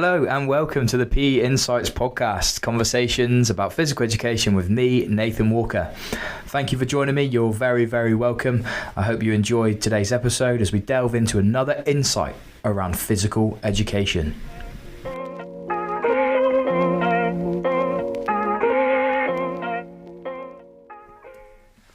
Hello and welcome to the PE Insights podcast, conversations about physical education with me, Nathan Walker. Thank you for joining me. You're very, very welcome. I hope you enjoyed today's episode as we delve into another insight around physical education.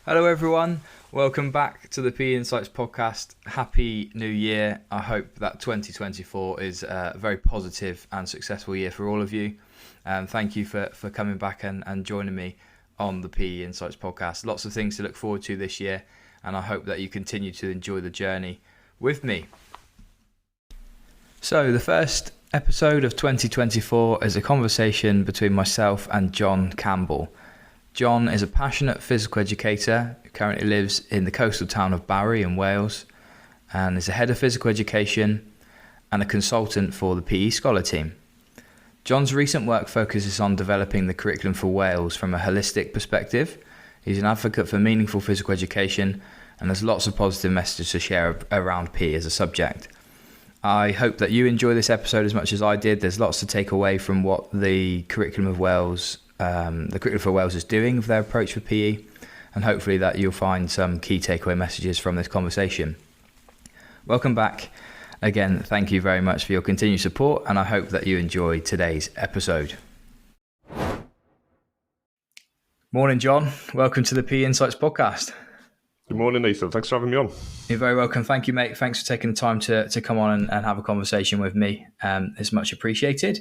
Hello everyone, welcome back to the PE Insights podcast. Happy New Year. I hope that 2024 is a very positive and successful year for all of you. Thank you for coming back and joining me on the PE Insights podcast. Lots of things to look forward to this year, and I hope that you continue to enjoy the journey with me. So the first episode of 2024 is a conversation between myself and Jon Campbell. Jon is a passionate physical educator who currently lives in the coastal town of Barry in Wales and is a head of physical education and a consultant for the PE Scholar team. Jon's recent work focuses on developing the curriculum for Wales from a holistic perspective. He's an advocate for meaningful physical education and has lots of positive messages to share around PE as a subject. I hope that you enjoy this episode as much as I did. There's lots to take away from what the curriculum for Wales is doing with their approach for PE, and hopefully that you'll find some key takeaway messages from this conversation. Welcome back. Again, thank you very much for your continued support, and I hope that you enjoyed today's episode. Morning, Jon. Welcome to the PE Insights podcast. Good morning, Nathan. Thanks for having me on. You're very welcome. Thank you, mate. Thanks for taking the time to come on and have a conversation with me. It's much appreciated.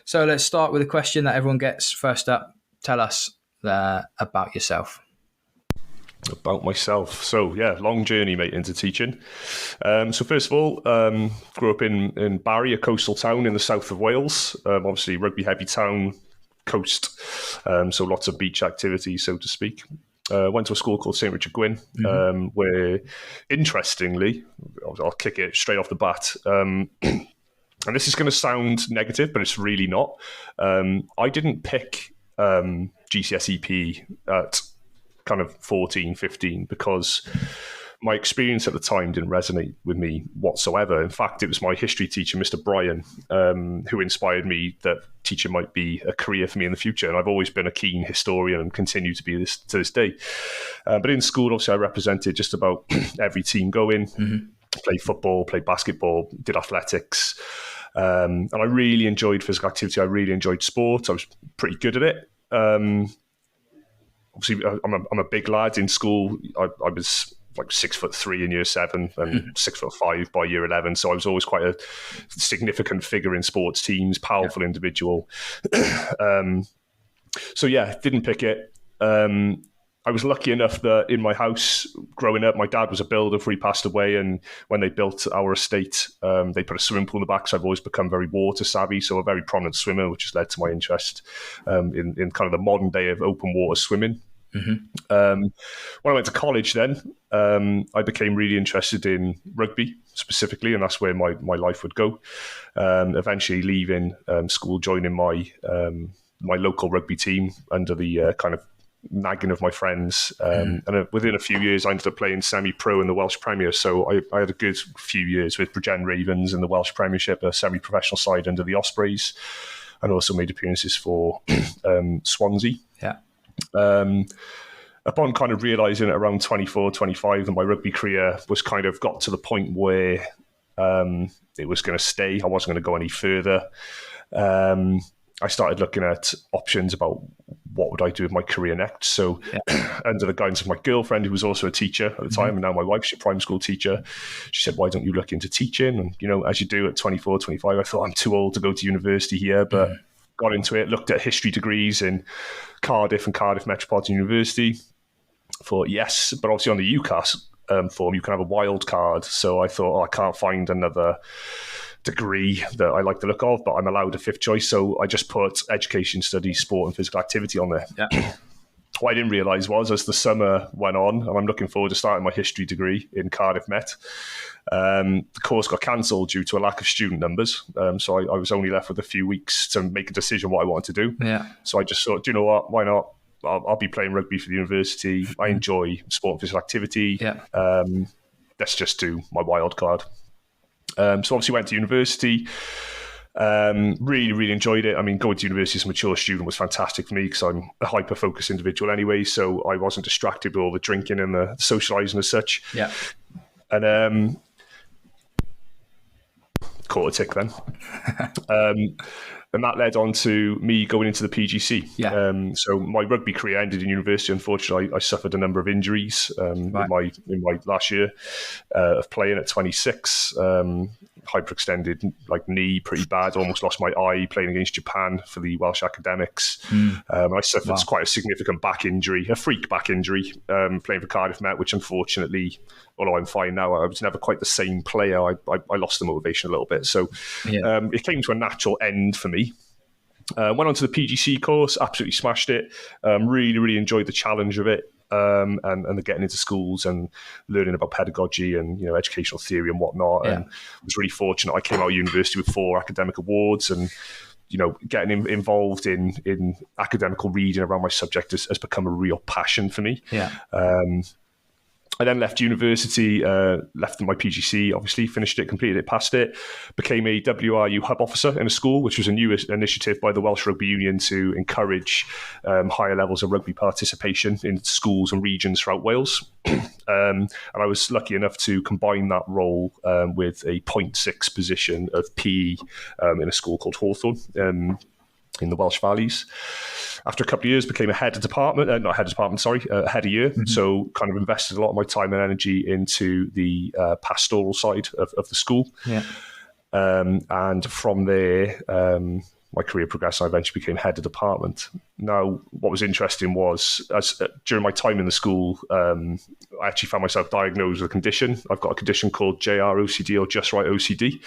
So let's start with a question that everyone gets first up. Tell us about yourself. About myself. So, long journey, mate, into teaching. So first of all, grew up in Barry, a coastal town in the south of Wales. Obviously, rugby-heavy town, coast, so lots of beach activities, so to speak. Went to a school called St. Richard Gwyn, where, interestingly, I'll kick it straight off the bat, and this is going to sound negative, but it's really not. I didn't pick GCSE PE at kind of 14, 15 because my experience at the time didn't resonate with me whatsoever. In fact, it was my history teacher, Mr. Bryan, who inspired me that teaching might be a career for me in the future. And I've always been a keen historian and continue to be this to this day. But in school, obviously, I represented just about every team going, played football, played basketball, did athletics. And I really enjoyed physical activity. I really enjoyed sport. I was pretty good at it. Obviously, I'm a big lad in school. I was like 6'3" in year 7 and 6'5" by year 11. So I was always quite a significant figure in sports teams, powerful individual. Didn't pick it. I was lucky enough that in my house growing up, my dad was a builder before he passed away. And when they built our estate, they put a swimming pool in the back. So I've always become very water savvy. So a very prominent swimmer, which has led to my interest in kind of the modern day of open water swimming. When I went to college then, I became really interested in rugby specifically, and that's where my life would go. Eventually leaving school, joining my local rugby team under the kind of nagging of my friends. And within a few years, I ended up playing semi-pro in the Welsh Premier. So I had a good few years with Bregenne Ravens in the Welsh Premiership, a semi-professional side under the Ospreys, and also made appearances for Swansea. Yeah. Upon kind of realising at around 24, 25 that my rugby career was kind of got to the point where it was going to stay. I wasn't going to go any further. I started looking at options about what would I do with my career next. So under the guidance of my girlfriend, who was also a teacher at the time, and now my wife's a primary school teacher, she said, why don't you look into teaching? And, as you do at 24, 25, I thought I'm too old to go to university here, but got into it, looked at history degrees in Cardiff and Cardiff Metropolitan University. Thought yes, but obviously on the UCAS form, you can have a wild card. So I thought, I can't find another degree that I like the look of, but I'm allowed a fifth choice. So I just put education, studies, sport and physical activity on there. Yeah. What I didn't realise was as the summer went on, and I'm looking forward to starting my history degree in Cardiff Met, the course got cancelled due to a lack of student numbers. So I was only left with a few weeks to make a decision what I wanted to do. Yeah. So I just thought, do you know what, why not? I'll be playing rugby for the university. I enjoy sport and physical activity. Yeah. Let's just do my wild card. So obviously went to university. Really, really enjoyed it. I mean, going to university as a mature student was fantastic for me because I'm a hyper-focused individual anyway, so I wasn't distracted with all the drinking and the socialising as such. Yeah. And caught a tick then. And that led on to me going into the PGC. Yeah. So my rugby career ended in university. Unfortunately, I suffered a number of injuries in my last year of playing at 26. Hyperextended knee, pretty bad. Almost lost my eye playing against Japan for the Welsh Academics. I suffered quite a significant back injury, a freak back injury, playing for Cardiff Met, which unfortunately, although I'm fine now, I was never quite the same player. I lost the motivation a little bit. So it came to a natural end for me. Went on to the PGC course, absolutely smashed it. Really, really enjoyed the challenge of it. And the getting into schools and learning about pedagogy and educational theory and whatnot. And was really fortunate. I came out of university with 4 academic awards, and getting involved in academical reading around my subject has become a real passion for me. I then left university, left my PGC, obviously, finished it, completed it, passed it, became a WRU hub officer in a school, which was a new initiative by the Welsh Rugby Union to encourage higher levels of rugby participation in schools and regions throughout Wales. And I was lucky enough to combine that role with a 0.6 position of PE in a school called Hawthorne in the Welsh Valleys. After a couple of years, became a head of department, head of year. So kind of invested a lot of my time and energy into the pastoral side of the school. And from there, my career progressed and I eventually became head of department. Now, what was interesting was, during my time in the school, I actually found myself diagnosed with a condition. I've got a condition called JROCD, or Just Right OCD.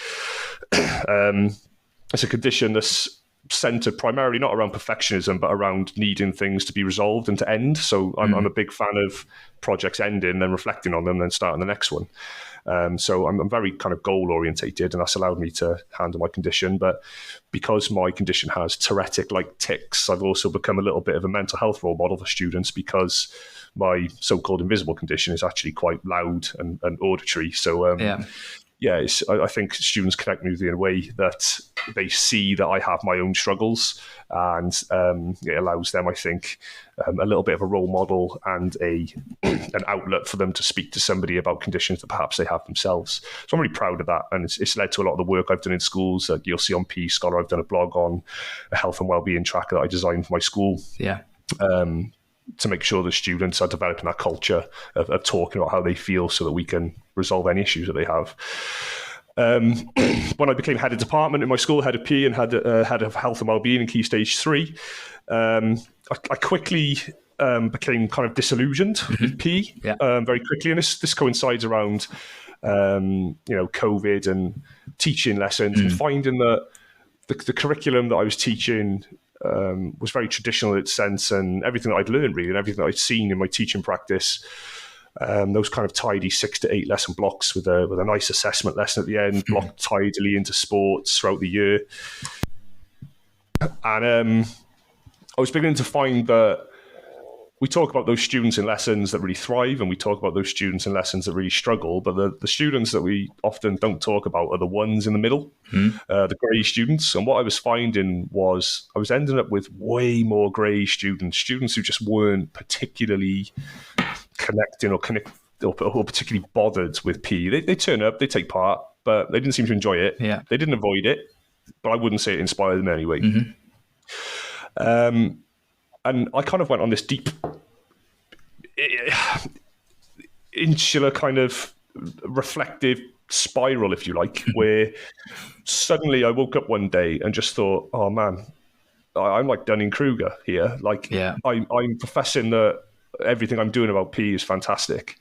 It's a condition that's centered primarily not around perfectionism, but around needing things to be resolved and to end. So I'm a big fan of projects ending, then reflecting on them, then starting the next one. So I'm very kind of goal orientated, and that's allowed me to handle my condition. But because my condition has Tourettic-like tics, I've also become a little bit of a mental health role model for students, because my so-called invisible condition is actually quite loud and auditory. So I think students connect with me in a way that they see that I have my own struggles, and it allows them, I think, a little bit of a role model and an outlet for them to speak to somebody about conditions that perhaps they have themselves. So I'm really proud of that, and it's led to a lot of the work I've done in schools. You'll see on PE Scholar, I've done a blog on a health and wellbeing tracker that I designed for my school. To make sure the students are developing that culture of talking about how they feel, so that we can resolve any issues that they have. When I became head of department in my school, head of PE and head of health and wellbeing in Key Stage 3, I quickly became kind of disillusioned with PE very quickly. And this coincides around COVID and teaching lessons, and finding that the curriculum that I was teaching was very traditional in its sense, and everything that I'd learned, really, and everything that I'd seen in my teaching practice, those kind of tidy 6 to 8 lesson blocks with a nice assessment lesson at the end, blocked tidily into sports throughout the year. And I was beginning to find that we talk about those students in lessons that really thrive, and we talk about those students in lessons that really struggle, but the students that we often don't talk about are the ones in the middle, the grey students. And what I was finding was I was ending up with way more grey students who just weren't particularly connecting or particularly bothered with PE. They turn up, they take part, but they didn't seem to enjoy it. They didn't avoid it, but I wouldn't say it inspired them anyway. And I kind of went on this deep, insular kind of reflective spiral, if you like, where suddenly I woke up one day and just thought, oh man, I'm like Dunning-Kruger here. I'm professing that everything I'm doing about PE is fantastic.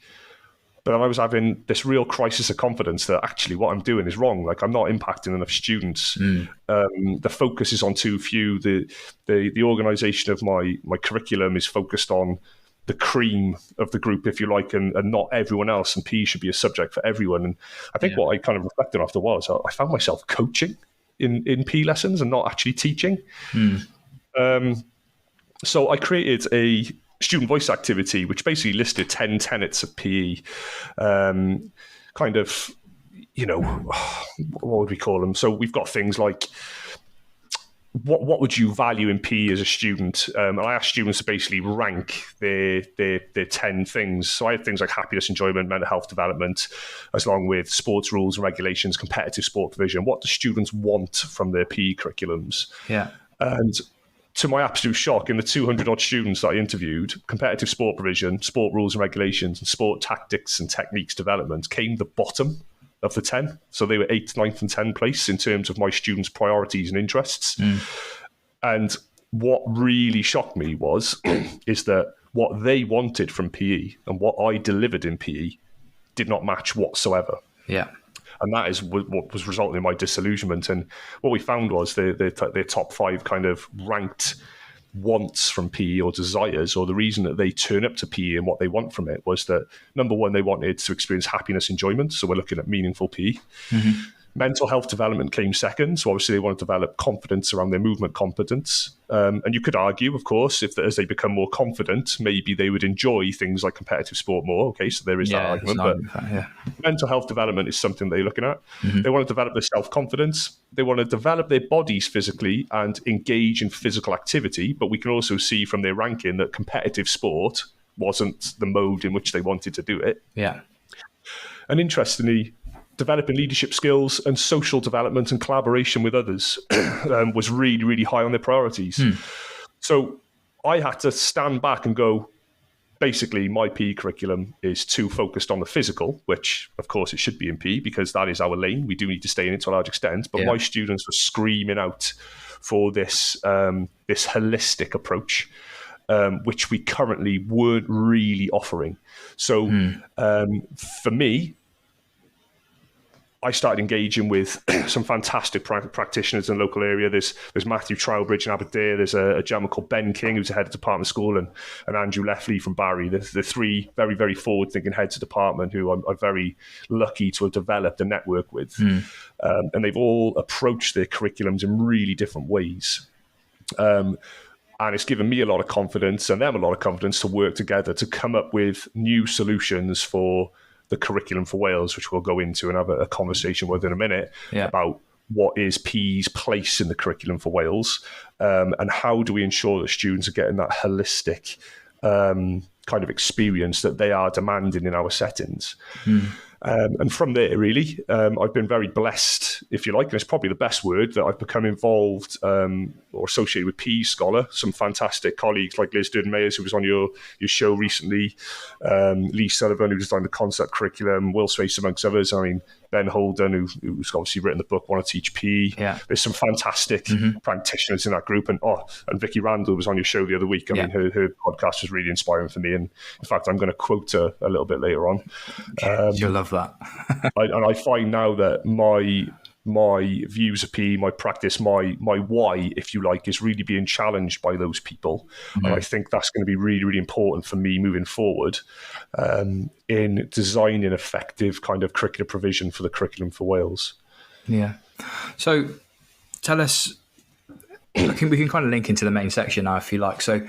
But I was having this real crisis of confidence that actually what I'm doing is wrong. Like, I'm not impacting enough students. The focus is on too few. The organisation of my curriculum is focused on the cream of the group, if you like, and not everyone else. And PE should be a subject for everyone. And I think what I kind of reflected after was I found myself coaching in PE lessons and not actually teaching. So I created a student voice activity, which basically listed 10 tenets of PE, kind of what would we call them? So we've got things like, what would you value in PE as a student? And I asked students to basically rank their 10 things. So I had things like happiness, enjoyment, mental health development, as along with sports rules and regulations, competitive sport provision. What do students want from their PE curriculums? Yeah. And to my absolute shock, in the 200 odd students that I interviewed, competitive sport provision, sport rules and regulations, and sport tactics and techniques development came the bottom of the 10. So they were 8th, 9th and 10th place in terms of my students' priorities and interests. And what really shocked me is that what they wanted from PE and what I delivered in PE did not match whatsoever. Yeah. And that is what was resulting in my disillusionment. And what we found was their top 5 kind of ranked wants from PE or desires, or the reason that they turn up to PE and what they want from it was that, number one, they wanted to experience happiness, enjoyment. So we're looking at meaningful PE. Mental health development came second. So obviously they want to develop confidence around their movement competence. And you could argue, of course, as they become more confident, maybe they would enjoy things like competitive sport more. Okay, so there is that argument. But mental health development is something they're looking at. They want to develop their self-confidence. They want to develop their bodies physically and engage in physical activity. But we can also see from their ranking that competitive sport wasn't the mode in which they wanted to do it. Yeah. And interestingly, developing leadership skills and social development and collaboration with others was really, really high on their priorities. So I had to stand back and go, basically, my PE curriculum is too focused on the physical, which, of course, it should be in PE because that is our lane. We do need to stay in it to a large extent. But my students were screaming out for this holistic approach, which we currently weren't really offering. So for me, I started engaging with some fantastic practitioners in the local area. There's Matthew Trowbridge in Aberdeen. There's a gentleman called Ben King, who's the head of department school, and Andrew Leffley from Barry. The 3 very, very forward-thinking heads of department who I'm very lucky to have developed a network with. And they've all approached their curriculums in really different ways. And it's given me a lot of confidence and them a lot of confidence to work together to come up with new solutions for the curriculum for Wales, which we'll go into and have a conversation with in a minute about what is PE's place in the curriculum for Wales, and how do we ensure that students are getting that holistic kind of experience that they are demanding in our settings. And from there, really, I've been very blessed, if you like, and it's probably the best word, that I've become involved or associated with PE Scholar. Some fantastic colleagues like Liz Durden-Mayers, who was on your show recently, Lee Sullivan, who designed the concept curriculum, Will Space, amongst others. I mean, Ben Holden, who's obviously written the book Want to Teach PE. There's some fantastic practitioners in that group. And Vicky Randall was on your show the other week. I mean, her podcast was really inspiring for me. And in fact, I'm going to quote her a little bit later on. You'll love that. I find now that my views of PE, my practice, my why, if you like, is really being challenged by those people. And I think that's going to be really, really important for me moving forward in designing effective kind of curricular provision for the curriculum for Wales. Yeah. So tell us, I think we can kind of link into the main section now, if you like. So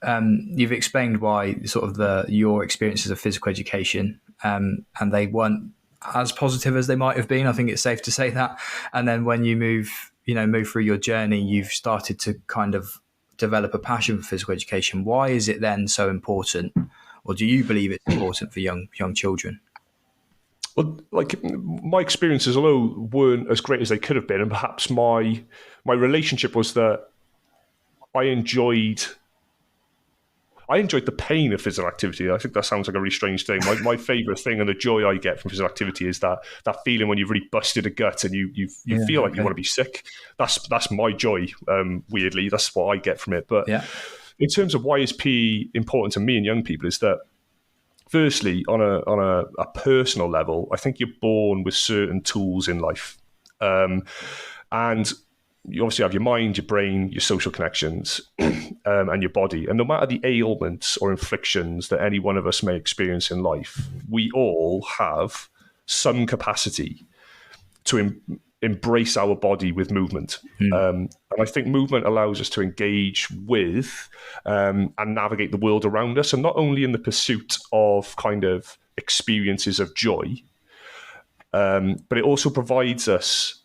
you've explained why sort of your experiences of physical education, and they weren't as positive as they might have been. I think it's safe to say that. And then when you move through your journey, you've started to kind of develop a passion for physical education. Why is it then so important, or do you believe it's important for young children? Well, like my experiences, although weren't as great as they could have been, and perhaps my relationship was that I enjoyed the pain of physical activity. I think that sounds like a really strange thing. My favourite thing and the joy I get from physical activity is that feeling when you've really busted a gut and you feel like you want to be sick. That's my joy, weirdly. That's what I get from it. But in terms of why is PE important to me and young people, is that firstly, on a personal level, I think you're born with certain tools in life. And you obviously have your mind, your brain, your social connections, and your body. And no matter the ailments or inflictions that any one of us may experience in life, we all have some capacity to embrace our body with movement. And I think movement allows us to engage with and navigate the world around us, and not only in the pursuit of kind of experiences of joy, But it also provides us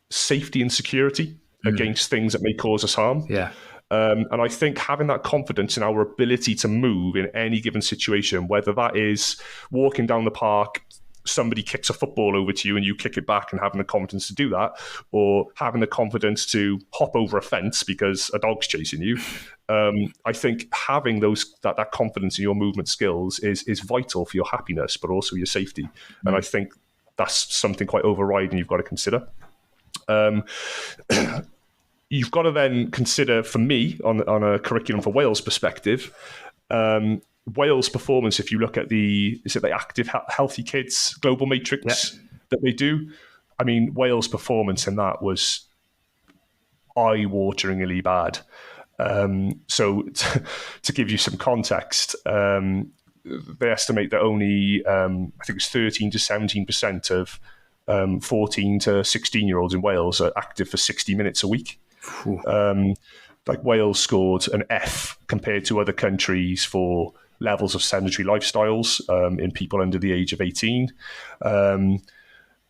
safety and security against things that may cause us harm. Yeah. And I think having that confidence in our ability to move in any given situation, whether that is walking down the park, somebody kicks a football over to you and you kick it back, and having the confidence to do that, or having the confidence to hop over a fence because a dog's chasing you. I think having that confidence in your movement skills is vital for your happiness, but also your safety. And I think that's something quite overriding you've got to consider. You've got to then consider, for me, on a curriculum for Wales perspective, Wales performance, if you look at the Active Healthy Kids Global Matrix that they do, I mean, Wales performance in that was eye-wateringly bad. So to give you some context, they estimate that only, I think it's 13 to 17% of 14 to 16-year-olds in Wales are active for 60 minutes a week. Like Wales scored an F compared to other countries for levels of sedentary lifestyles in people under the age of 18.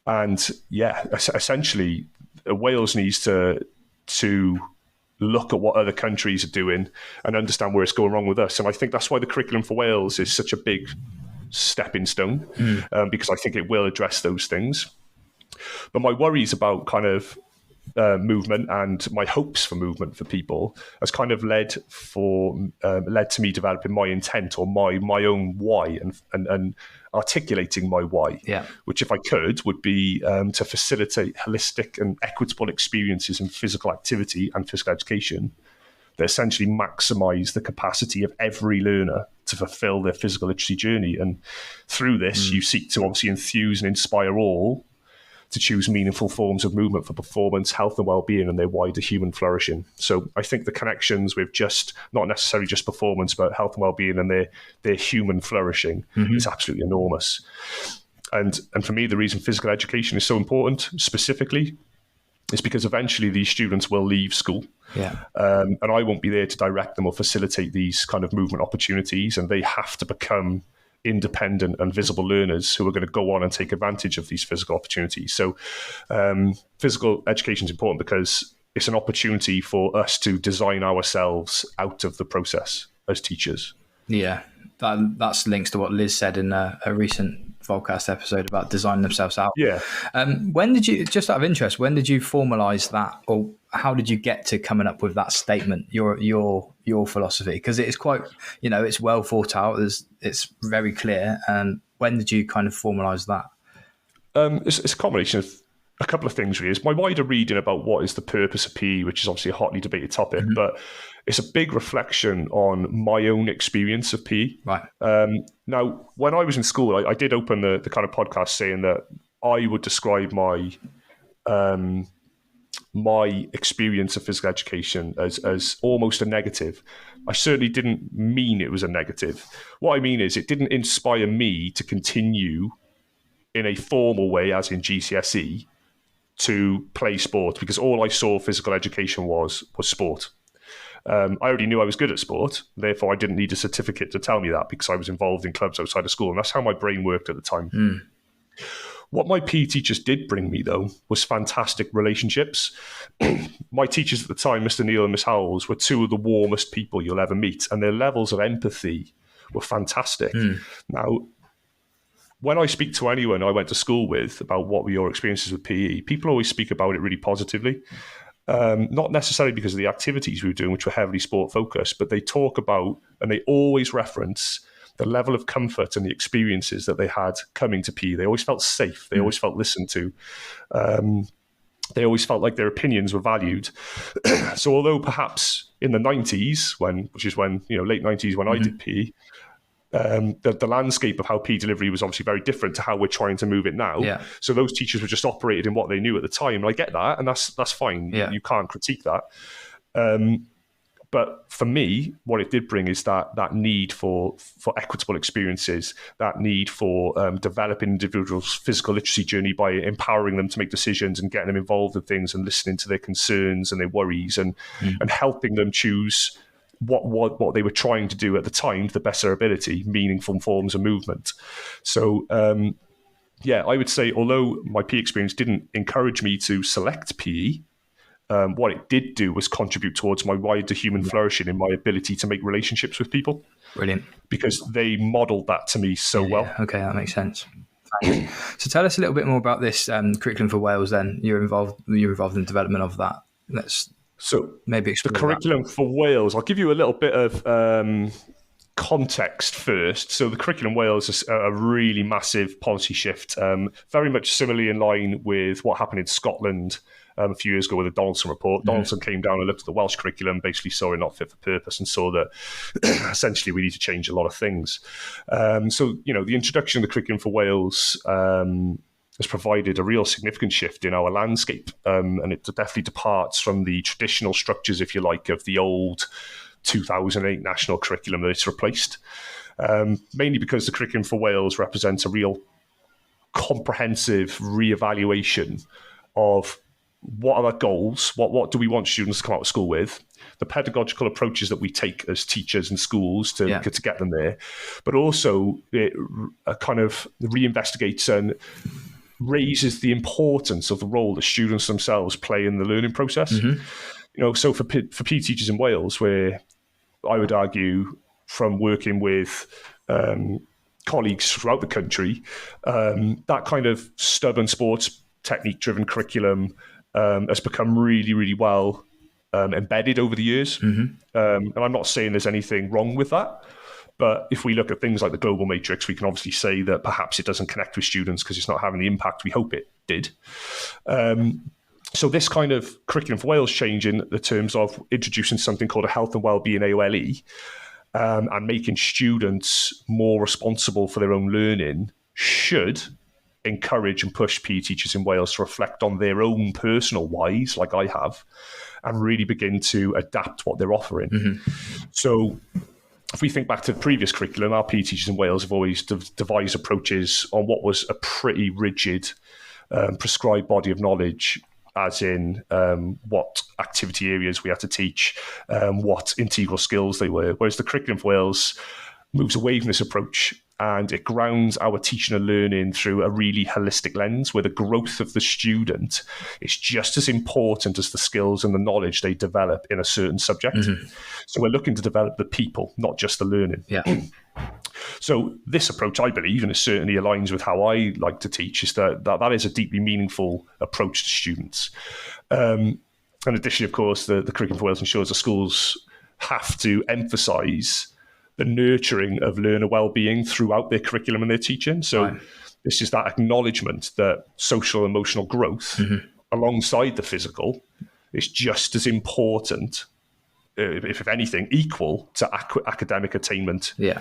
Essentially, Wales needs to look at what other countries are doing and understand where it's going wrong with us. And I think that's why the curriculum for Wales is such a big stepping stone, because I think it will address those things. But my worries about kind of movement and my hopes for movement for people has kind of led to me developing my intent, or my own why, and articulating my why, which, if I could, would be to facilitate holistic and equitable experiences in physical activity and physical education that essentially maximize the capacity of every learner to fulfill their physical literacy journey. And through this, you seek to obviously enthuse and inspire all to choose meaningful forms of movement for performance, health and well-being, and their wider human flourishing. So I think the connections with not necessarily just performance, but health and well-being and their human flourishing is absolutely enormous. And for me, the reason physical education is so important specifically is because eventually these students will leave school. And I won't be there to direct them or facilitate these kind of movement opportunities, and they have to become independent and visible learners who are going to go on and take advantage of these physical opportunities. So physical education is important because it's an opportunity for us to design ourselves out of the process as teachers. Yeah, that's links to what Liz said in a recent podcast episode about designing themselves out. Yeah. When did you, just out of interest, when did you formalize that, or how did you get to coming up with that statement, your philosophy? Because it is quite, it's well thought out. It's very clear. And when did you kind of formalize that? It's a combination of a couple of things, really. It's my wider reading about what is the purpose of PE, which is obviously a hotly debated topic, but it's a big reflection on my own experience of PE. Right. Now, when I was in school, I did open the kind of podcast saying that I would describe my experience of physical education as almost a negative. I certainly didn't mean it was a negative. What I mean is it didn't inspire me to continue in a formal way, as in GCSE, to play sport, because all I saw physical education was sport. I already knew I was good at sport, therefore I didn't need a certificate to tell me that, because I was involved in clubs outside of school, and that's how my brain worked at the time. What my PE teachers did bring me, though, was fantastic relationships. My teachers at the time, Mr. Neil and Miss Howells, were two of the warmest people you'll ever meet, and their levels of empathy were fantastic. Now, when I speak to anyone I went to school with about what were your experiences with PE, people always speak about it really positively. Not necessarily because of the activities we were doing, which were heavily sport focused, but they talk about, and they always reference, the level of comfort and the experiences that they had coming to PE. They always felt safe. They always felt listened to. They always felt like their opinions were valued. So although perhaps in the 90s, which is when, late 90s when I did PE, the landscape of how PE delivery was obviously very different to how we're trying to move it now. So those teachers were just operated in what they knew at the time. And I get that, and that's fine. You can't critique that. But for me, what it did bring is that need for equitable experiences, that need for developing individuals' physical literacy journey by empowering them to make decisions and getting them involved in things and listening to their concerns and their worries and helping them choose what they were trying to do at the time to the best of their ability, meaningful forms of movement. So yeah, I would say, although my PE experience didn't encourage me to select PE, what it did do was contribute towards my wider human flourishing in my ability to make relationships with people. Brilliant. Because they modeled that to me so well. Yeah. Okay, that makes sense. So tell us a little bit more about this curriculum for Wales then. You're involved in the development of that. Let's maybe explore the curriculum that. for Wales. I'll give you a little bit of context first. So the curriculum Wales is a really massive policy shift, very much similarly in line with what happened in Scotland a few years ago with the Donaldson report. Donaldson came down and looked at the Welsh curriculum, basically saw it not fit for purpose and saw that essentially we need to change a lot of things. So, the introduction of the curriculum for Wales has provided a real significant shift in our landscape. And it definitely departs from the traditional structures, if you like, of the old 2008 national curriculum that it's replaced. Mainly because the curriculum for Wales represents a real comprehensive reevaluation of what are our goals, what do we want students to come out of school with, the pedagogical approaches that we take as teachers and schools to get them there, but also it kind of reinvestigates and raises the importance of the role that students themselves play in the learning process. So for PE teachers in Wales, where I would argue from working with colleagues throughout the country, that kind of stubborn sports technique-driven curriculum has become really, really well embedded over the years. And I'm not saying there's anything wrong with that. But if we look at things like the global matrix, we can obviously say that perhaps it doesn't connect with students because it's not having the impact we hope it did. So this kind of curriculum for Wales change in the terms of introducing something called a health and wellbeing AOLE and making students more responsible for their own learning should encourage and push PE teachers in Wales to reflect on their own personal whys, like I have, and really begin to adapt what they're offering. So if we think back to the previous curriculum, our PE teachers in Wales have always devised approaches on what was a pretty rigid prescribed body of knowledge, as in what activity areas we had to teach, what integral skills they were, whereas the curriculum for Wales moves away from this approach and it grounds our teaching and learning through a really holistic lens where the growth of the student is just as important as the skills and the knowledge they develop in a certain subject. So we're looking to develop the people, not just the learning. So this approach, I believe, and it certainly aligns with how I like to teach, is that is a deeply meaningful approach to students. In addition, of course, the curriculum for Wales ensures that schools have to emphasise the nurturing of learner well-being throughout their curriculum and their teaching. So this is that acknowledgement that social and emotional growth alongside the physical is just as important, if anything, equal to academic attainment in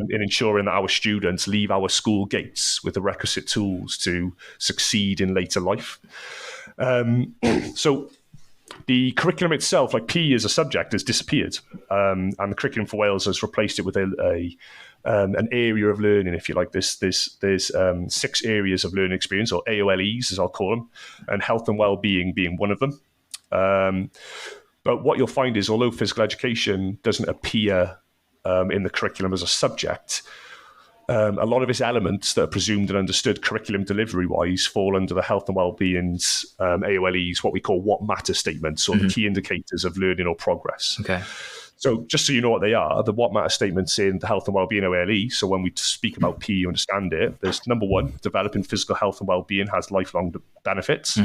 ensuring that our students leave our school gates with the requisite tools to succeed in later life. So the curriculum itself, like PE as a subject, has disappeared, and the curriculum for Wales has replaced it with an area of learning, if you like. There's 6 areas of learning experience, or AOLEs as I'll call them, and health and well-being being one of them. But what you'll find is, although physical education doesn't appear in the curriculum as a subject, a lot of its elements that are presumed and understood curriculum delivery-wise fall under the health and well-being's AOLEs, what we call what matter statements, or the key indicators of learning or progress. So just so you know what they are, the what matter statements in the health and well-being AOLE, so when we speak about PE, you understand it, there's number 1, developing physical health and well-being has lifelong benefits.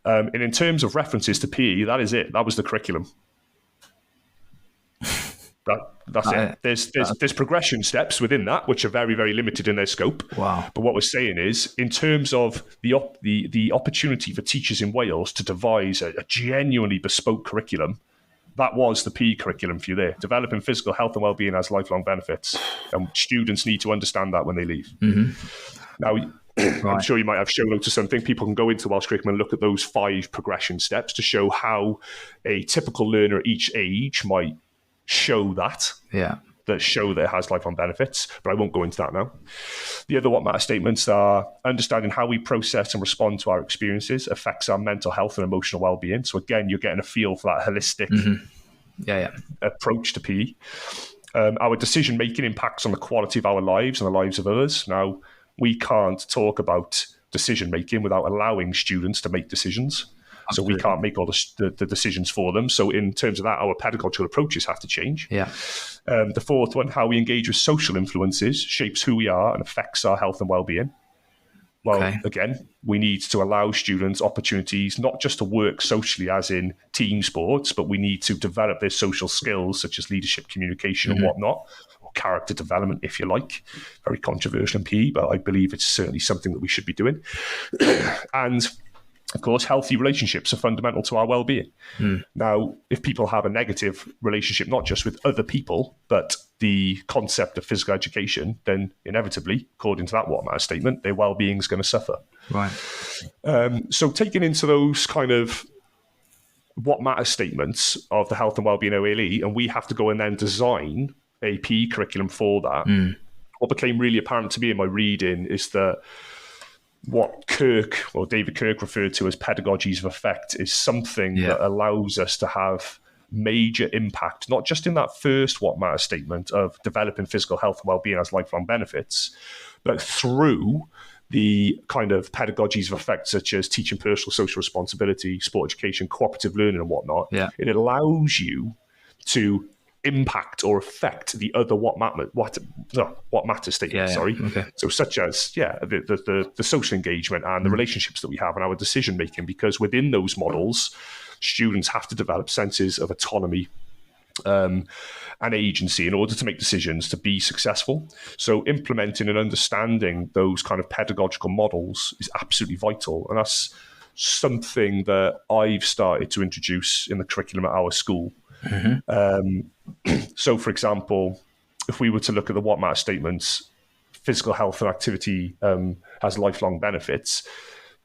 And in terms of references to PE, that is it. That was the curriculum. That's it. There's progression steps within that, which are very, very limited in their scope. But what we're saying is, in terms of the opportunity for teachers in Wales to devise a genuinely bespoke curriculum, that was the PE curriculum for you there. Developing physical health and well-being has lifelong benefits, and students need to understand that when they leave. Now, I'm sure you might have show notes or something. People can go into Welsh curriculum and look at those 5 progression steps to show how a typical learner at each age might show that it has lifelong benefits, but I won't go into that now. The other what matter statements are understanding how we process and respond to our experiences affects our mental health and emotional well-being. So again, you're getting a feel for that holistic approach to PE. Our decision-making impacts on the quality of our lives and the lives of others. Now, we can't talk about decision making without allowing students to make decisions. Absolutely. So we can't make all the decisions for them. So in terms of that, our pedagogical approaches have to change. Yeah. The fourth one, how we engage with social influences shapes who we are and affects our health and well-being. Well, again, we need to allow students opportunities not just to work socially as in team sports, but we need to develop their social skills such as leadership, communication and whatnot, or character development, if you like. Very controversial in PE, but I believe it's certainly something that we should be doing. And of course, healthy relationships are fundamental to our well-being. Now, if people have a negative relationship, not just with other people, but the concept of physical education, then inevitably, according to that What Matters statement, their well-being is going to suffer. Right. So taking into those kind of What Matters statements of the health and well-being OLE, and we have to go and then design a PE curriculum for that. What became really apparent to me in my reading is that what David Kirk referred to as pedagogies of effect is something that allows us to have major impact, not just in that first What Matters statement of developing physical health and well-being as lifelong benefits, but through the kind of pedagogies of effect, such as teaching personal social responsibility, sport education, cooperative learning and whatnot. It allows you to impact or affect the other what matters statement. So such as the social engagement and the relationships that we have in our decision making, because within those models, students have to develop senses of autonomy and agency in order to make decisions to be successful. So implementing and understanding those kind of pedagogical models is absolutely vital, and that's something that I've started to introduce in the curriculum at our school. So, for example, if we were to look at the What Matters statements, physical health and activity has lifelong benefits.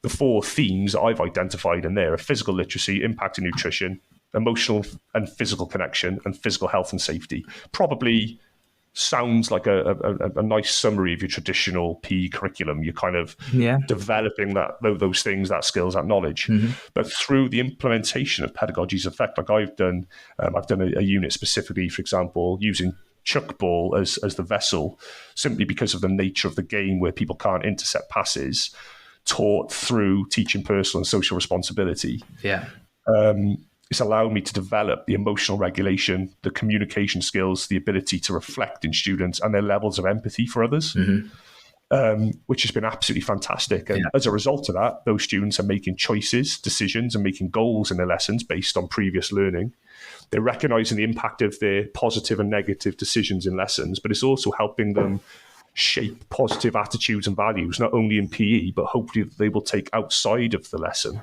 The four themes that I've identified in there are physical literacy, impact in nutrition, emotional and physical connection, and physical health and safety. Probably sounds like a nice summary of your traditional PE curriculum. You're kind of developing those things, that skills, that knowledge. But through the implementation of pedagogies of effect, like I've done a unit specifically, for example, using chuck ball as the vessel, simply because of the nature of the game where people can't intercept passes, taught through teaching personal and social responsibility. It's allowed me to develop the emotional regulation, the communication skills, the ability to reflect in students and their levels of empathy for others, which has been absolutely fantastic. And as a result of that, those students are making choices, decisions, and making goals in their lessons based on previous learning. They're recognizing the impact of their positive and negative decisions in lessons, but it's also helping them shape positive attitudes and values, not only in PE, but hopefully they will take outside of the lesson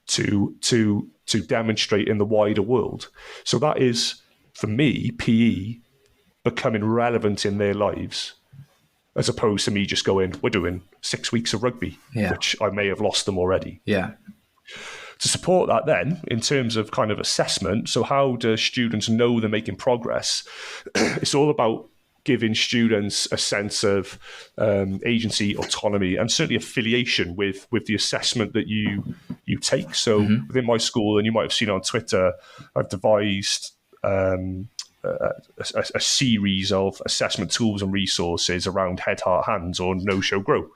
to demonstrate in the wider world. So that is, for me, PE becoming relevant in their lives, as opposed to me just going, we're doing 6 weeks of rugby, which I may have lost them already. To support that then, in terms of kind of assessment, so how do students know they're making progress? It's all about giving students a sense of agency, autonomy, and certainly affiliation with the assessment that you take. So within my school, and you might have seen on Twitter, I've devised a series of assessment tools and resources around head, heart, hands, or no, show, grow,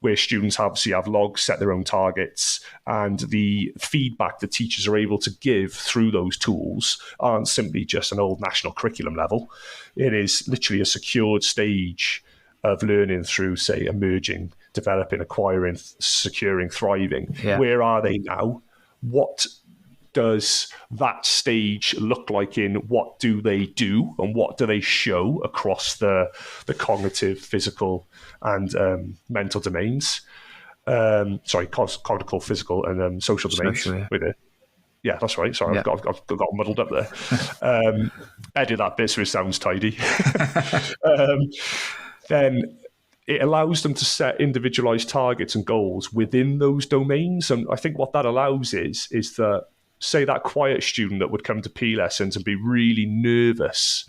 where students obviously have logs, set their own targets, and the feedback that teachers are able to give through those tools aren't simply just an old national curriculum level. It is literally a secured stage of learning through, say, emerging, developing, acquiring, securing, thriving. Where are they now? What does that stage look like in what do they do and what do they show across the cognitive, physical, and mental domains? Cognitive, physical, and social domains. With it. Yeah, that's right. Sorry, I've got muddled up there. Edit that bit so it sounds tidy. Then it allows them to set individualized targets and goals within those domains. And I think what that allows is that, say, that quiet student that would come to PE lessons and be really nervous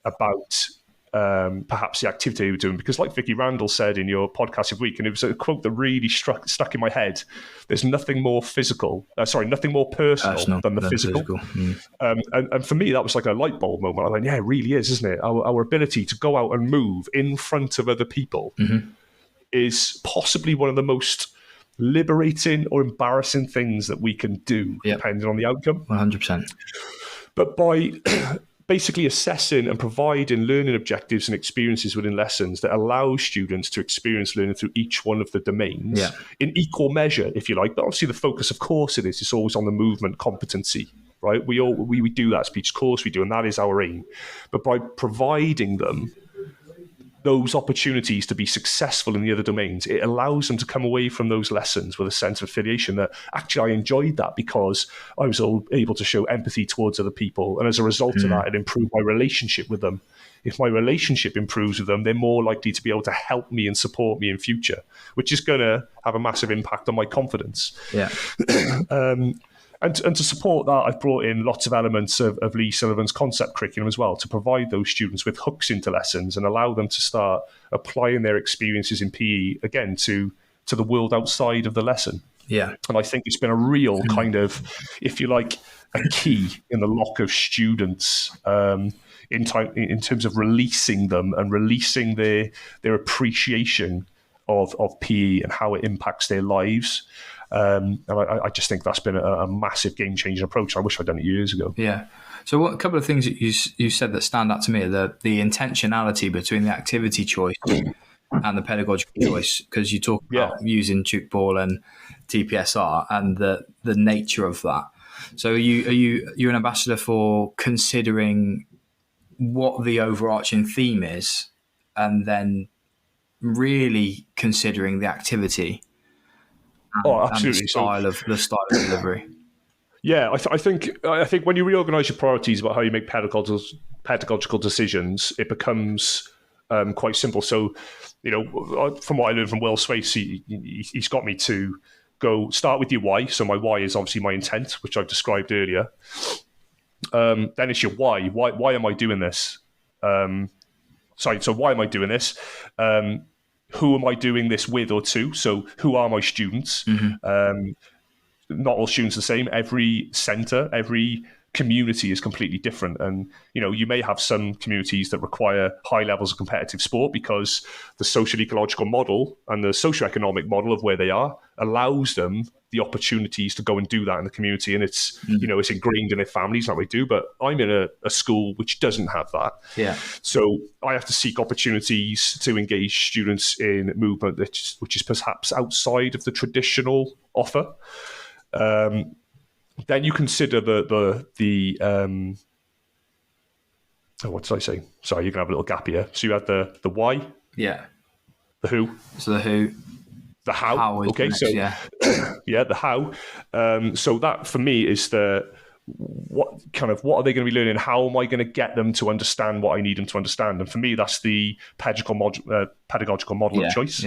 about perhaps the activity they were doing. Because like Vicky Randall said in your podcast of week, and it was a quote that really stuck in my head, there's nothing more nothing more personal than the physical. And for me, that was like a light bulb moment. I went, yeah, it really is, isn't it? Our ability to go out and move in front of other people is possibly one of the most liberating or embarrassing things that we can do, depending on the outcome. 100%. But by basically assessing and providing learning objectives and experiences within lessons that allow students to experience learning through each one of the domains in equal measure, if you like. But obviously the focus, of course, it's always on the movement competency, right? We do that speech course, we do, and that is our aim. But by providing them those opportunities to be successful in the other domains, it allows them to come away from those lessons with a sense of affiliation that actually I enjoyed that because I was able to show empathy towards other people. And as a result of that, it improved my relationship with them. If my relationship improves with them, they're more likely to be able to help me and support me in future, which is going to have a massive impact on my confidence. Yeah. And to support that, I've brought in lots of elements of Lee Sullivan's concept curriculum as well to provide those students with hooks into lessons and allow them to start applying their experiences in PE, again, to the world outside of the lesson. Yeah. And I think it's been a real kind of, if you like, a key in the lock of students in terms of releasing them and releasing their appreciation of PE and how it impacts their lives. And I just think that's been a massive game-changing approach. I wish I'd done it years ago. Yeah. So a couple of things that you said that stand out to me are the intentionality between the activity choice and the pedagogical choice, because you talk about using Chukball and TPSR and the nature of that. So you're an ambassador for considering what the overarching theme is and then really considering the activity. Absolutely. And the style of delivery. Yeah, I think when you reorganize your priorities about how you make pedagogical decisions, it becomes quite simple. So, from what I learned from Will Swace, he's got me to go start with your why. So my why is obviously my intent, which I've described earlier. Then it's your why. Why am I doing this? So why am I doing this? Who am I doing this with or to? So who are my students? Not all students are the same. Every centre, every community is completely different. And, you may have some communities that require high levels of competitive sport because the social ecological model and the socioeconomic model of where they are allows them the opportunities to go and do that in the community. And it's, it's ingrained in their families like we do. But I'm in a school which doesn't have that. Yeah. So I have to seek opportunities to engage students in movement which is perhaps outside of the traditional offer. Then you consider the what did I say? Sorry, you're gonna have a little gap here. So you had the why, the who. So the who, the how. Okay, so the how. So that for me is what are they going to be learning? How am I going to get them to understand what I need them to understand? And for me, that's the pedagogical model of choice.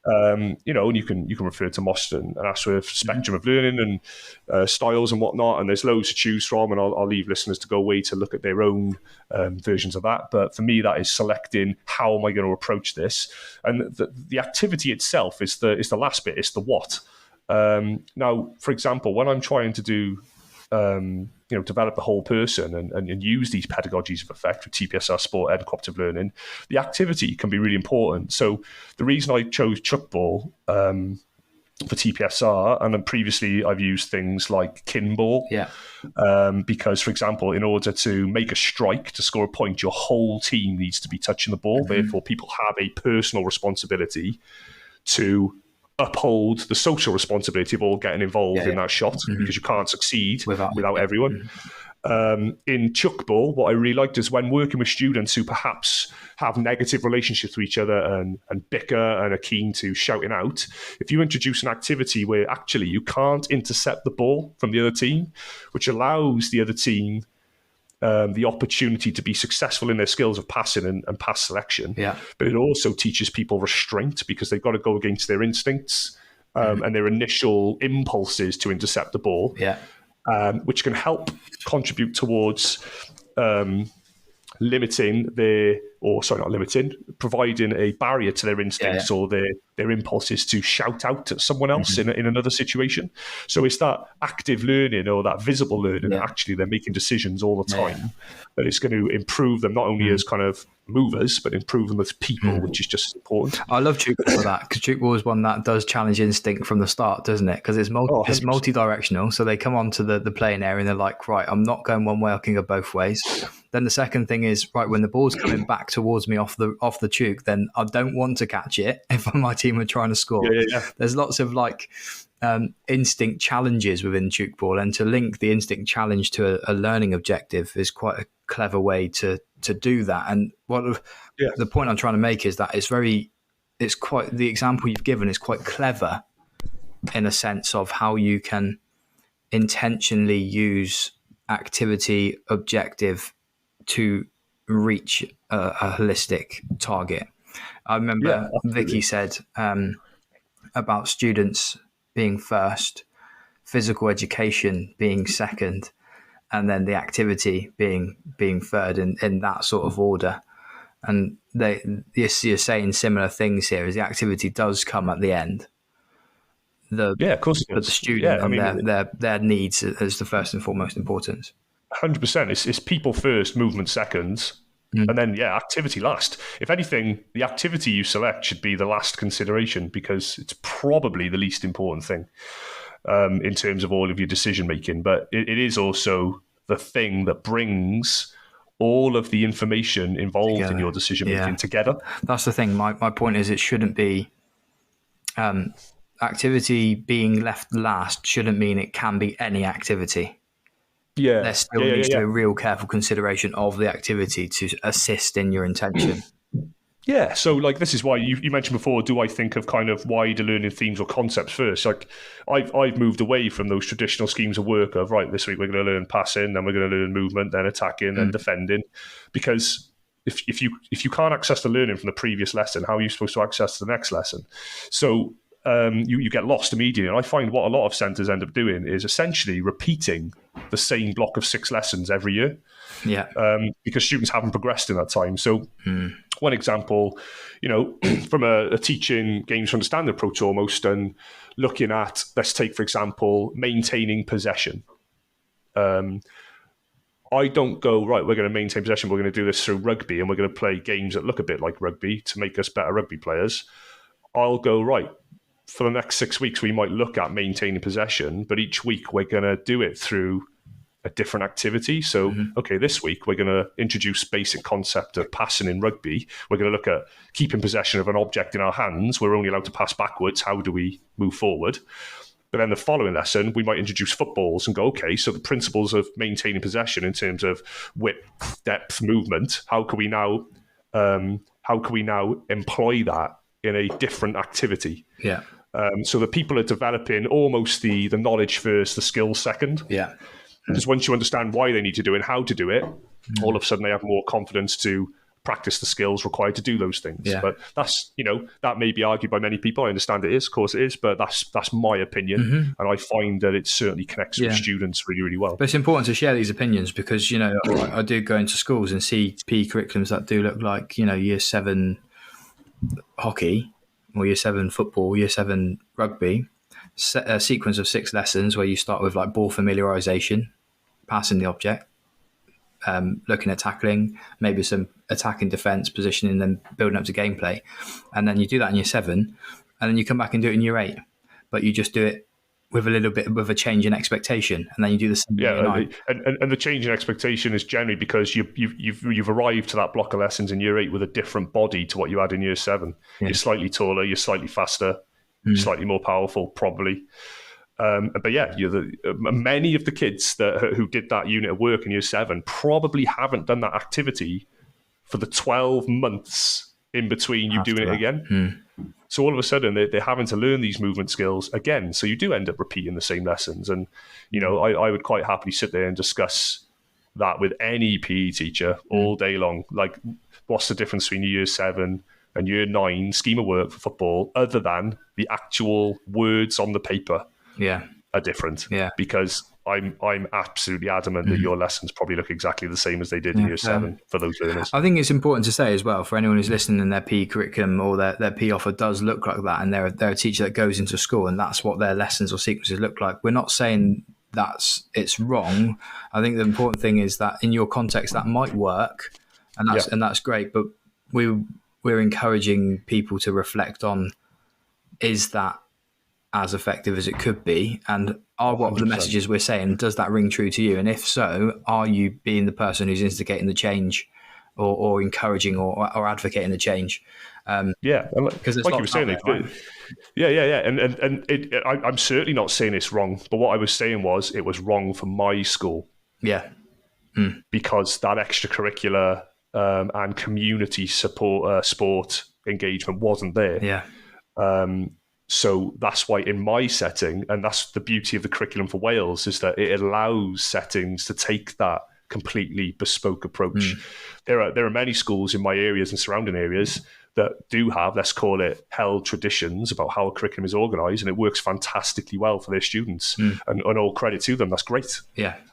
And you can refer to Mostyn and Ashworth's spectrum of learning and styles and whatnot, and there's loads to choose from, and I'll leave listeners to go away to look at their own versions of that. But for me, that is selecting how am I going to approach this, and the activity itself is the last bit. It's the what. Now, for example, when I'm trying to do develop the whole person and use these pedagogies of effect with TPSR, sport, ed, cooperative learning, the activity can be really important. So the reason I chose Chukball for TPSR, and then previously I've used things like Kinball, because, for example, in order to make a strike to score a point, your whole team needs to be touching the ball. Therefore, people have a personal responsibility to uphold the social responsibility of all getting involved in that shot, because you can't succeed without everyone. In Chukball, what I really liked is when working with students who perhaps have negative relationships with each other and bicker and are keen to shouting out, if you introduce an activity where actually you can't intercept the ball from the other team, which allows the other team the opportunity to be successful in their skills of passing and pass selection. But it also teaches people restraint, because they've got to go against their instincts and their initial impulses to intercept the ball, which can help contribute towards providing a barrier to their instincts or their impulses to shout out at someone else in another situation. So it's that active learning or that visible learning that actually they're making decisions all the time, that it's going to improve them not only as kind of movers, but improve them as people, which is just important. I love Duke for that, because Duke Ball is one that does challenge instinct from the start, doesn't it? Because it's multi-directional. So they come onto the playing area and they're like, right, I'm not going one way, I can go both ways. Then the second thing is, right, when the ball's coming back towards me off the Duke, then I don't want to catch it if my team are trying to score. There's lots of instinct challenges within Duke Ball, and to link the instinct challenge to a learning objective is quite a clever way to do that. And the point I'm trying to make is that it's quite, the example you've given is quite clever in a sense of how you can intentionally use activity objective to reach a holistic target. I remember Vicky said about students being first, physical education being second, and then the activity being third, in that sort of order. And you're saying similar things here, as the activity does come at the end. Of course it does. But the student their needs is the first and foremost importance. 100%. It's people first, movement second, and then activity last. If anything, the activity you select should be the last consideration, because it's probably the least important thing in terms of all of your decision making. But it is also the thing that brings all of the information involved in your decision making together. That's the thing. My point is, it shouldn't be activity being left last shouldn't mean it can be any activity. There still needs to be a real careful consideration of the activity to assist in your intention. So this is why you mentioned before, do I think of kind of wider learning themes or concepts first? I've moved away from those traditional schemes of work of, right, this week we're going to learn passing, then we're going to learn movement, then attacking, then defending. Because if you can't access the learning from the previous lesson, how are you supposed to access the next lesson? So you get lost immediately. And I find what a lot of centres end up doing is essentially repeating the same block of 6 lessons every year. Because students haven't progressed in that time. So one example, from a teaching games from the standard approach almost, and looking at, let's take, for example, maintaining possession. I don't go, right, we're going to maintain possession, we're going to do this through rugby, and we're going to play games that look a bit like rugby to make us better rugby players. I'll go, right, for the next 6 weeks, we might look at maintaining possession, but each week we're going to do it through a different activity. So, okay, this week we're going to introduce basic concept of passing in rugby. We're going to look at keeping possession of an object in our hands. We're only allowed to pass backwards. How do we move forward? But then the following lesson, we might introduce footballs and go, okay, so the principles of maintaining possession in terms of width, depth, movement, how can we now employ that in a different activity? So that people are developing almost the knowledge first, the skills second. Because once you understand why they need to do it and how to do it, all of a sudden they have more confidence to practice the skills required to do those things. But that's, that may be argued by many people. I understand it is, of course it is, but that's my opinion. And I find that it certainly connects with students really, really well. But it's important to share these opinions because, I do go into schools and see PE curriculums that do look like, year 7 hockey or year 7 football, year 7 rugby, a sequence of 6 lessons where you start with like ball familiarization, passing the object, looking at tackling, maybe some attacking, defense, positioning, then building up to gameplay. And then you do that in year 7, and then you come back and do it in year 8, but you just do it with a little bit of a change in expectation, and then you do the same in year 9. And the change in expectation is generally because you've arrived to that block of lessons in year 8 with a different body to what you had in year 7. You're slightly taller, you're slightly faster, slightly more powerful, probably. But many of the kids who did that unit of work in year 7 probably haven't done that activity for the 12 months in between you doing it again. So all of a sudden they're having to learn these movement skills again. So you do end up repeating the same lessons. And, I would quite happily sit there and discuss that with any PE teacher all day long. Like, what's the difference between year 7 and year 9 scheme of work for football, other than the actual words on the paper are different. Because I'm absolutely adamant that your lessons probably look exactly the same as they did in year 7 for those learners. I think it's important to say as well, for anyone who's listening, and their PE curriculum or their PE offer does look like that, and they're a teacher that goes into school and that's what their lessons or sequences look like. We're not saying it's wrong. I think the important thing is that in your context that might work, and that's great, but we're encouraging people to reflect on, is that as effective as it could be, and are what 100%. The messages we're saying, does that ring true to you? And if so, are you being the person who's instigating the change or encouraging or advocating the change? Because like you were saying, right? And I'm certainly not saying it's wrong, but what I was saying was it was wrong for my school. Because that extracurricular and community support, sport engagement wasn't there. So that's why in my setting, and that's the beauty of the curriculum for Wales, is that it allows settings to take that completely bespoke approach. There are many schools in my areas and surrounding areas that do have, let's call it, held traditions about how a curriculum is organised, and it works fantastically well for their students. And all credit to them, that's great.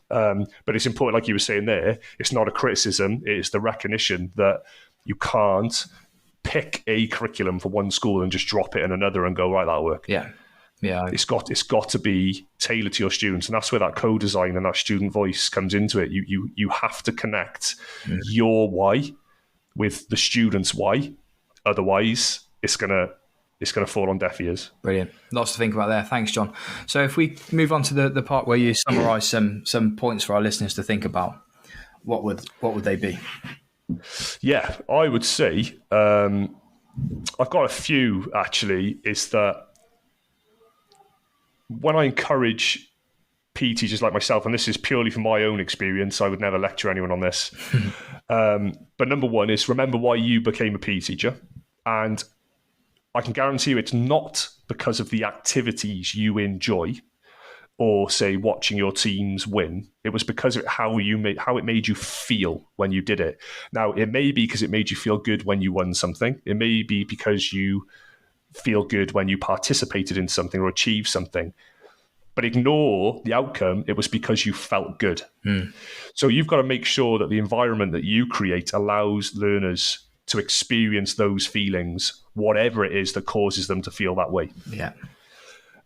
But it's important, like you were saying there, it's not a criticism, it's the recognition that you can't pick a curriculum for one school and just drop it in another and go, right, that'll work. It's got to be tailored to your students, and that's where that co-design and that student voice comes into it. You have to connect your why with the student's why. Otherwise, it's gonna fall on deaf ears. Brilliant. Lots to think about there. Thanks, Jon. So if we move on to the part where you summarise some points for our listeners to think about, what would they be? Yeah, I would say I've got a few actually. Is that when I encourage PE teachers like myself, and this is purely from my own experience, I would never lecture anyone on this. But number one is remember why you became a PE teacher. And I can guarantee you it's not because of the activities you enjoy or say watching your teams win. It was because of how it made you feel when you did it. Now, it may be because it made you feel good when you won something. It may be because you feel good when you participated in something or achieved something. But ignore the outcome. It was because you felt good. So you've got to make sure that the environment that you create allows learners to experience those feelings, whatever it is that causes them to feel that way.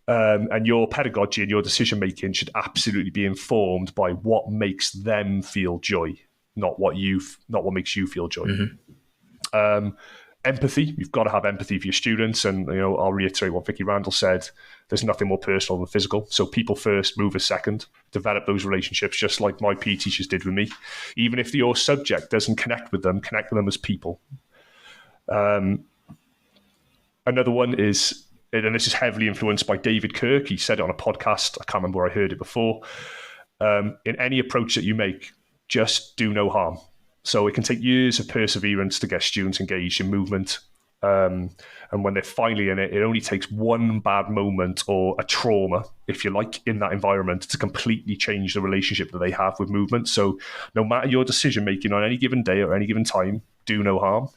And your pedagogy and your decision making should absolutely be informed by what makes them feel joy, not what makes you feel joy. Empathy, you've got to have empathy for your students, and I'll reiterate what Vicky Randall said. There's nothing more personal than physical. So people first, movers second. Develop those relationships, just like my PE teachers did with me. Even if your subject doesn't connect with them as people. Another one is, and this is heavily influenced by David Kirk. He said it on a podcast. I can't remember where I heard it before. In any approach that you make, just do no harm. So it can take years of perseverance to get students engaged in movement. And when they're finally in it, it only takes one bad moment or a trauma, if you like, in that environment to completely change the relationship that they have with movement. So no matter your decision making on any given day or any given time, do no harm.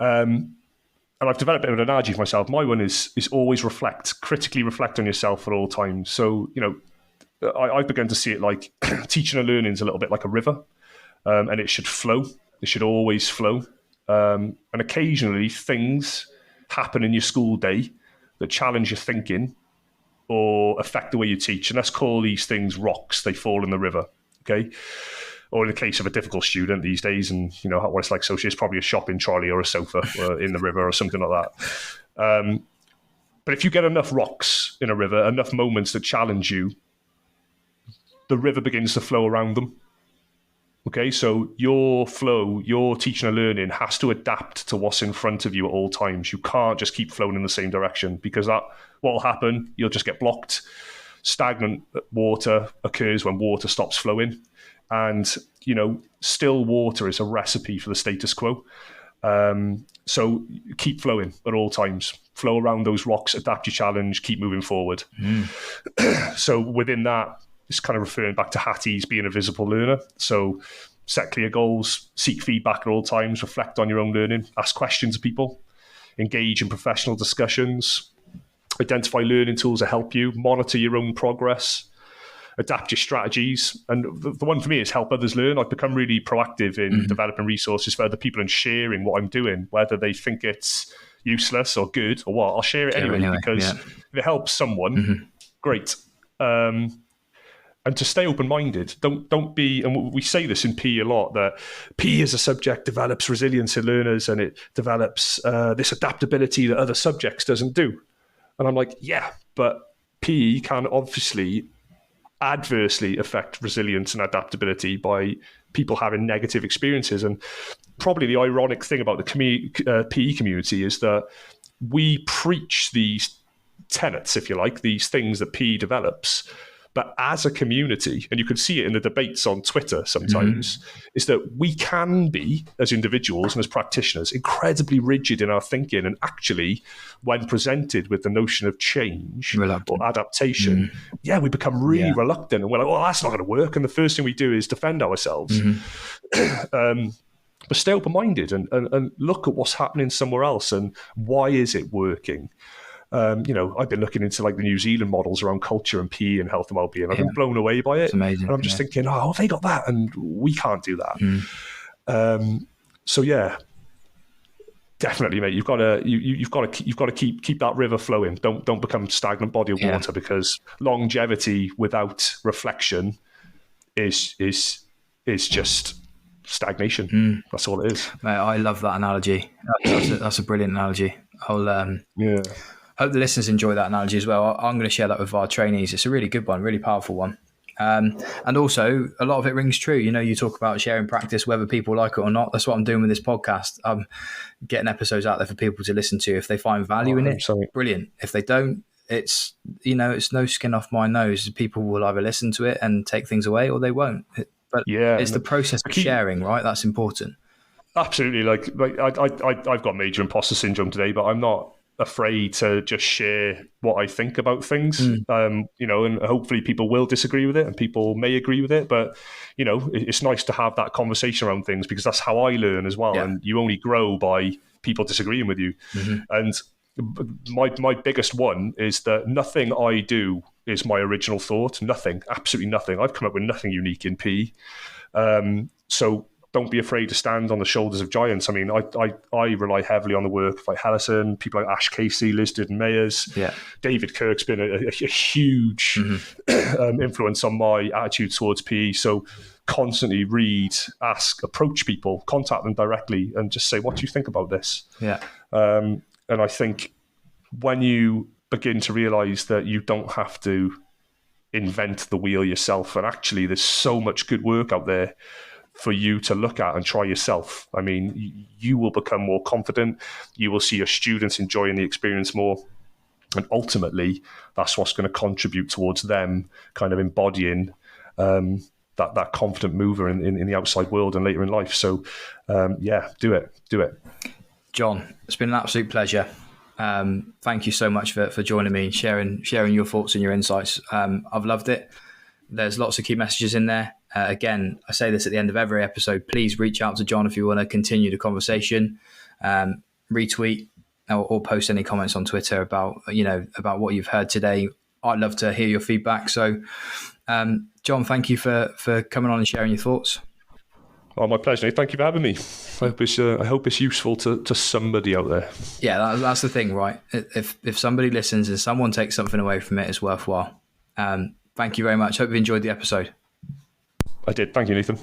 And I've developed a bit of an analogy for myself. My one is always critically reflect on yourself at all times. So, I've begun to see it like teaching and learning is a little bit like a river, and it should flow. It should always flow. And occasionally things happen in your school day that challenge your thinking or affect the way you teach. And let's call these things rocks. They fall in the river, okay? Or in the case of a difficult student these days, and what it's like socially, it's probably a shopping trolley or a sofa in the river or something like that. But if you get enough rocks in a river, enough moments that challenge you, the river begins to flow around them. Okay, so your flow, your teaching and learning has to adapt to what's in front of you at all times. You can't just keep flowing in the same direction, because what will happen, you'll just get blocked. Stagnant water occurs when water stops flowing. And, still water is a recipe for the status quo. So keep flowing at all times. Flow around those rocks, adapt your challenge, keep moving forward. So within that, it's kind of referring back to Hattie's being a visible learner. So set clear goals, seek feedback at all times, reflect on your own learning, ask questions of people, engage in professional discussions, identify learning tools that help you, monitor your own progress. adapt your strategies. And the one for me is help others learn. I've become really proactive in developing resources for other people and sharing what I'm doing, whether they think it's useless or good or what. I'll share it anyway because if it helps someone, great. And to stay open-minded, don't be, and we say this in PE a lot, that PE as a subject develops resilience in learners and it develops this adaptability that other subjects doesn't do. And I'm like, yeah, but PE can obviously adversely affect resilience and adaptability by people having negative experiences. And probably the ironic thing about the PE community is that we preach these tenets, if you like, these things that PE develops. But as a community, and you can see it in the debates on Twitter sometimes, is that we can be, as individuals and as practitioners, incredibly rigid in our thinking. And actually, when presented with the notion of change or adaptation, we become really reluctant. And we're like, well, that's not going to work. And the first thing we do is defend ourselves. But stay open-minded and look at what's happening somewhere else and why is it working. I've been looking into like the New Zealand models around culture and PE and health and wellbeing. I've been blown away by it. It's amazing. And I'm just thinking, oh, they got that and we can't do that. So yeah, definitely, mate. You've got to keep that river flowing. Don't become stagnant body of water because longevity without reflection is just stagnation. That's all it is. Mate, I love that analogy. That's a brilliant analogy. I'll hope the listeners enjoy that analogy as well. I'm going to share that with our trainees. It's a really good one, really powerful one. And also, a lot of it rings true. You talk about sharing practice, whether people like it or not. That's what I'm doing with this podcast. I'm getting episodes out there for people to listen to. If they find value in it, brilliant. If they don't, it's no skin off my nose. People will either listen to it and take things away or they won't. But it's the process of sharing, right? That's important. Absolutely. Like I've got major imposter syndrome today, but I'm not afraid to just share what I think about things. And hopefully people will disagree with it and people may agree with it. But, it's nice to have that conversation around things because that's how I learn as well. Yeah. And you only grow by people disagreeing with you. And my biggest one is that nothing I do is my original thought. Nothing, absolutely nothing. I've come up with nothing unique in PE. So don't be afraid to stand on the shoulders of giants. I mean, I rely heavily on the work of like Hellison, people like Ash Casey, Lisdon Mayers. Yeah. David Kirk's been a huge influence on my attitude towards PE. So constantly read, ask, approach people, contact them directly and just say, what do you think about this? Yeah. And I think when you begin to realize that you don't have to invent the wheel yourself, and actually there's so much good work out there for you to look at and try yourself. I mean, you will become more confident. You will see your students enjoying the experience more. And ultimately, that's what's going to contribute towards them kind of embodying that confident mover in the outside world and later in life. So, do it. Jon, it's been an absolute pleasure. Thank you so much for joining me and sharing your thoughts and your insights. I've loved it. There's lots of key messages in there. Again, I say this at the end of every episode. Please reach out to Jon if you want to continue the conversation. Retweet or post any comments on Twitter about what you've heard today. I'd love to hear your feedback. So, Jon, thank you for coming on and sharing your thoughts. Oh, my pleasure. Thank you for having me. I hope it's useful to somebody out there. Yeah, that's the thing, right? If somebody listens and someone takes something away from it, it's worthwhile. Thank you very much. Hope you enjoyed the episode. I did. Thank you, Nathan.